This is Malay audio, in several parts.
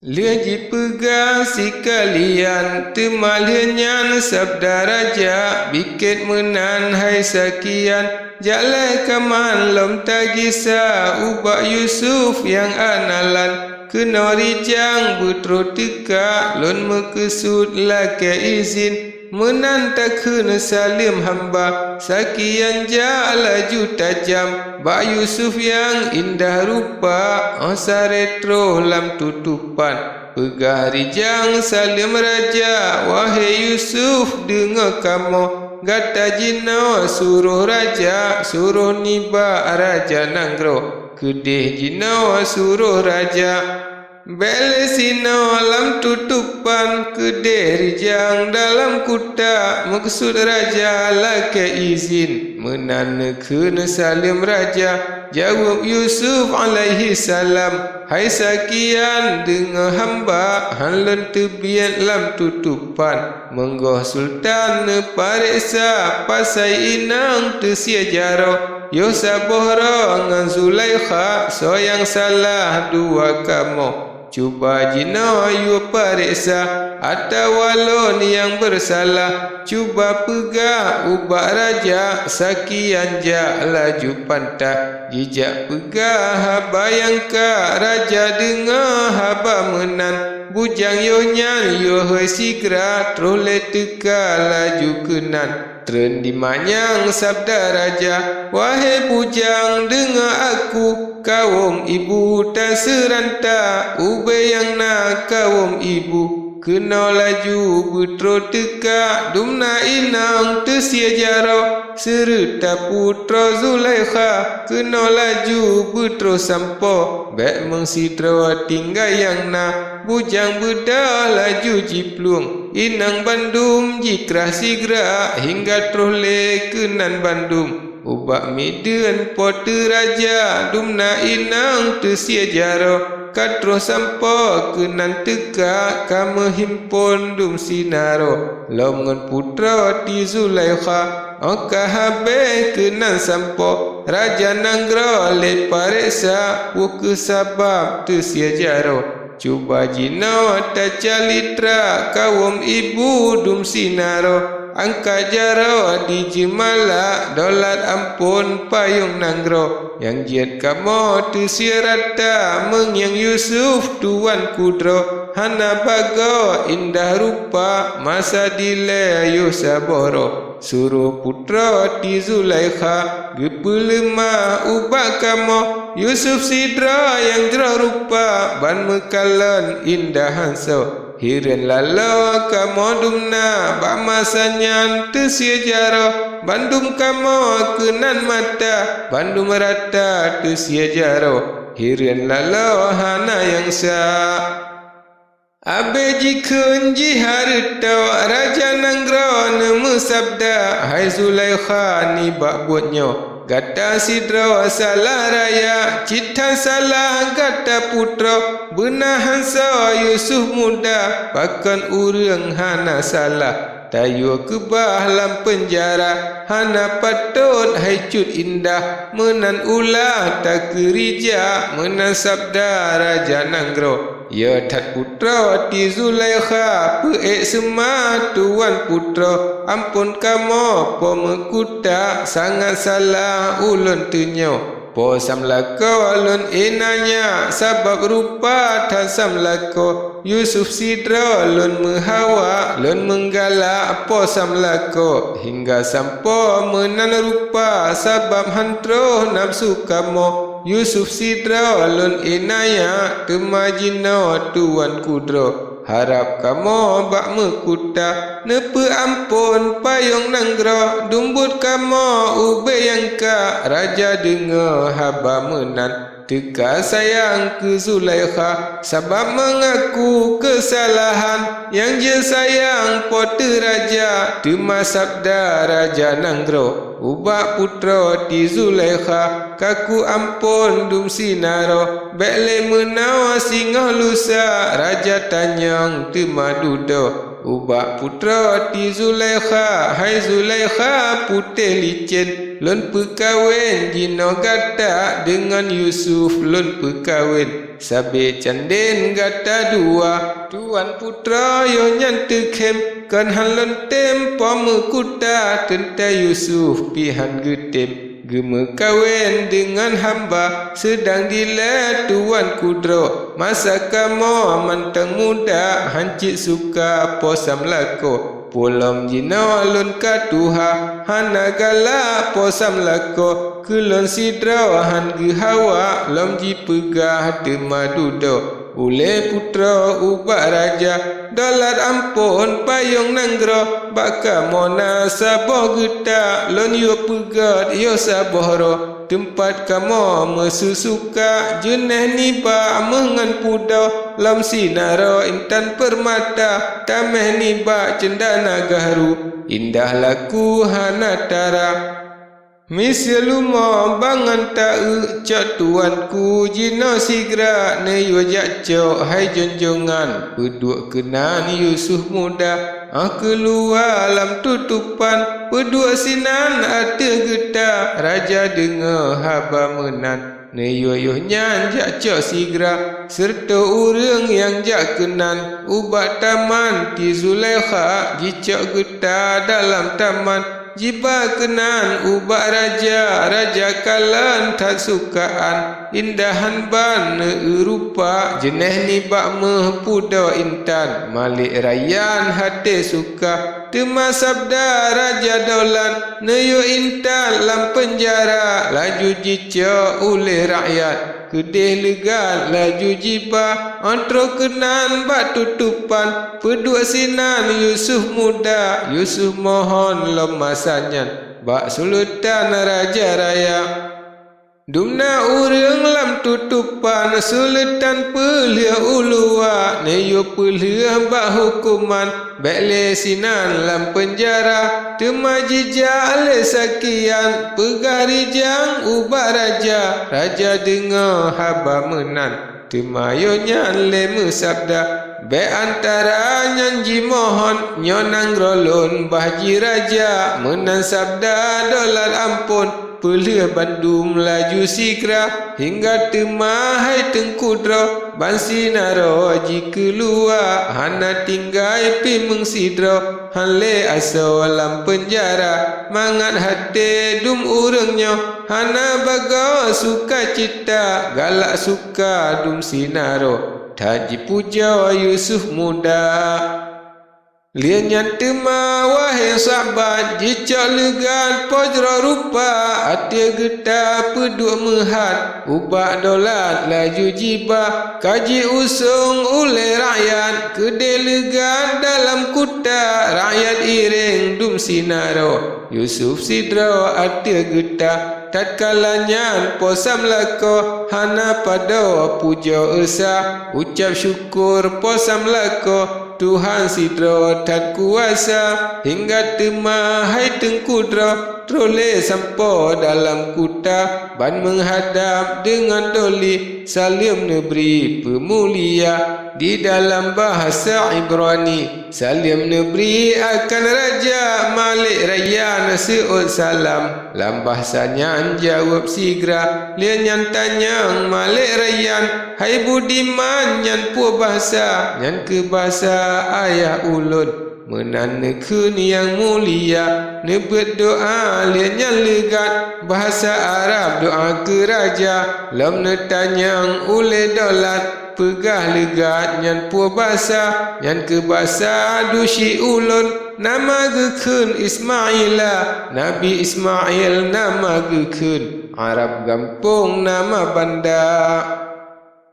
Leji pegang sekalian, temalhanyan sabda raja, bikin menan hai sakian, jalai kaman lom tagisa, ubak Yusuf yang analan, kena rijang betro teka, lon mekesud laki izin, menan tak kena salim hamba, sakian laju tajam, Bak Yusuf yang indah rupa, osa retro lam tutupan, pegah rijang salim raja, wahai Yusuf dengar kamu, gata jino suruh raja, suruh niba raja nanggro, kedih jino suruh raja, bele sino lam tutupan, kedih rijang dalam kuta, maksud raja laki izin, menan kena salim raja, jawab Yusuf ALAIHISSALAM, hai sakian dengar hamba, hanlan tebiat lam tutupan, menggah sultan pariksa, pasai inang tersia jaro, yo sabohra ngan Zulaikha, so yang salah dua kamu, cuba jina yu pariksa, atau walon yang bersalah, cuba pegah ubak raja, sakian laju pantah, jejak pegah haba yang ka, raja dengar haba menan, bujang yo nyan yo hei sigra, trole teka laju kenan, tren di manyang sabda raja, wahai bujang dengar aku, kaum ibu tak seranta, ube yang nak kaum ibu, kena laju betro teka, dumna inang tersia jaro, serta putra Zulaikha, kena laju betro sampo, bek mengsidra tinggal yang na, bujang bedah laju jiplung, inang Bandung jikrah sigra, hingga trole kenan Bandung, ubak midan pote raja, dumna inang tersia jaro, katro sampo kenan teka, kamu himpun dum sinaro, longan putra di Zulaikha, oka habe kenan sampo, raja nanggro le pariksa, wuke sabab tersia jaro, cuba jino tak calitra, kaum ibu dum sinaro, angka jaro di jemala, dolat ampun payung nanggro, yang jiat kamu tersia rata, mengyang Yusuf tuan kudro, hana bago indah rupa, masa dile Yusaboro, suruh putra di Zulaikha, gepelemah ubak kamu, Yusuf sidra yang jera rupa, ban mekalan indah hanso, hiren lala kamu dumna, bak masanyan tersia jaro, bandum kamu kenan mata, bandum rata tersia jaro, hiren lala hana yang sah. Abe jikun jiharta, raja nanggro nemu sabda, hai Zulaikha ni bak buatnya, gata sidra salah raya, cita salah gata putra, benar hansa Yusuf muda, bahkan urang hana salah, tayu kebah lam penjara, hana patut hai cut indah, menan ulah tak kerija, menan sabda raja nanggro, ya tat putra di Zulaikha, peek semua tuan putra, ampun kamu pemekuta, sangat salah ulun tunyo, po samlako ulun enanya, sabab rupa tan samlako, Yusuf sidra ulun menghawa, ulun menggalak po samlako, hingga sampo menan rupa, sabab hantro nafsu kamu, Yusuf sidra ulun enaya, temajino tuan kudro, harap kamu bak mekuta, nepe ampun payung nanggro, dumbut kamu ube yang ka, raja dengar haba menan, teka sayang ke Zulaikha, sabab mengaku kesalahan, yang je sayang pote raja, tema sabda raja nanggro, ubak putra di Zulaikha, kaku ampun dum sinaro, bekle menawa singoh lusa, raja tanyang tema dudo, ubak putra di Zulaikha, hai Zulaikha putih licin, lon perkawin jino gata dengan Yusuf lon perkawin, sabe canden gata dua tuan putra yo nyan tekem kan halon tem pome kuta tenta Yusuf pihan getem geme kawen dengan hamba sedang dile tuan kudro masa kamo mantang muda hancik suka posam lako Polam jina alun katuha hanagala posam lako kulon sidra han gehawa lam ji pegah demadudo ule putra ubak raja dalat ampun payung nanggro baka mona saboh geta lon yo pegat yo sabohro tempat kamu mesusuka jenah niba mengan pudau lam sinaro intan permata tameh niba cendana gaharu indah laku hanatara Misaluma bangan tak cak tuanku jina sigra ne yo jakcok hai jonjongan pedua kenan Yusuf muda keluar alam tutupan pedua sinan ada geta raja dengar haba menan ne yo nyan jakcok sigra serta urang yang jak kenan ubat taman ti Zulaikha jicok geta dalam taman jiba kenan ubak raja raja kalan tak sukaan indahan ban rupa jeneh ni bak mehpuda intan malik rayan hati suka tema sabda raja dolan neyo intan lam penjara laju jica oleh rakyat kedih legal laju jiba antro kenan bak tutupan pedua sinan Yusuf muda Yusuf mohon lemasanyan bak sultan raja raya dumna urang lam tutupan sultan pelia ulua neyo pelia bak hukuman bekle sinan lam penjara temaji jale sakian pegah rijang ubak raja raja dengar haba menan temayonya lemu sabda be antara nyanji mohon nyonang rolon bahji raja menan sabda dolar ampun pelia bandum laju sigra hingga temahai tengkudra bansi naro jika luar hana tinggai pi mengsidra hale aso lam penjara mangat hati dum urangnya hana baga suka cita galak suka dum sinaro taji puja Yusuf muda lianyan tema wahai sahabat jicak legan pojro rupa hati geta peduk mehat ubak dolat laju jiba kaji usung oleh rakyat kedai legan dalam kuta rakyat iring dum sinaro Yusuf sidra hati geta tatkalanya posam lako hana pada puja esa ucap syukur posam lako Tuhan sidra dan kuasa hingga temahai tengkudra trole sampo dalam kuta ban menghadap dengan doli salim negeri pemulia di dalam bahasa Ibrani salim negeri akan raja Malik Rayyan seut salam lam bahasanya jawab sigra lian yang tanya Malik Rayyan hai budiman yang pu bahasa yang ke bahasa ayah ulun menandakan yang mulia nebet doa lian yang legat bahasa Arab doa ke raja lam netanyang oleh dolat pegah legat yang pu bahasa yang ke bahasa dushi ulun nama gekun Ismaila Nabi Ismail nama gekun Arab gampung nama banda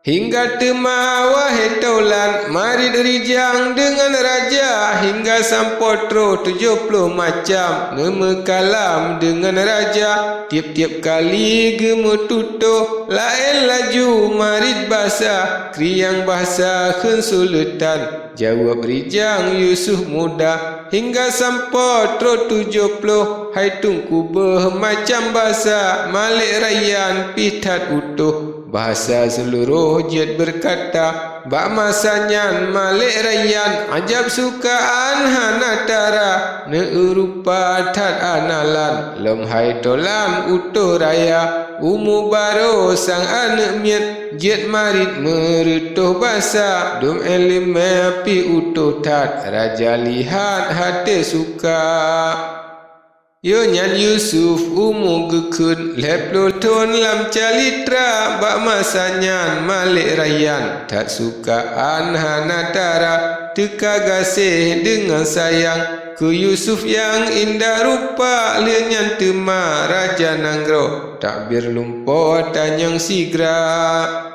hingga tema wahai taulan marid rijang dengan raja hingga sampotro 70 macam nama kalam dengan raja tiap-tiap kali gemetuto lain laju marid bahasa kriang bahasa kensultan jawab rijang Yusuf muda hingga sampotro 70 hai tungku macam bahasa Malik Rayyan pitat utuh bahasa seluruh jet berkata, bak masanyan malik rayan, ajab sukaan hanatara, neurupa tat analan, lem hai tolan utuh raya, umu baro sang anak miet, jet marit merutuh basa, dum elim mepi utuh tat, raja lihat hati suka. Yo nyan Yusuf umu gekun leplo ton lam calitra, bak masanyan malik rayan, tak sukaan hanatara, teka gasih dengan sayang, ke Yusuf yang indah rupa, lenyan tema raja nanggro, takbir lumpur tanyang sigra.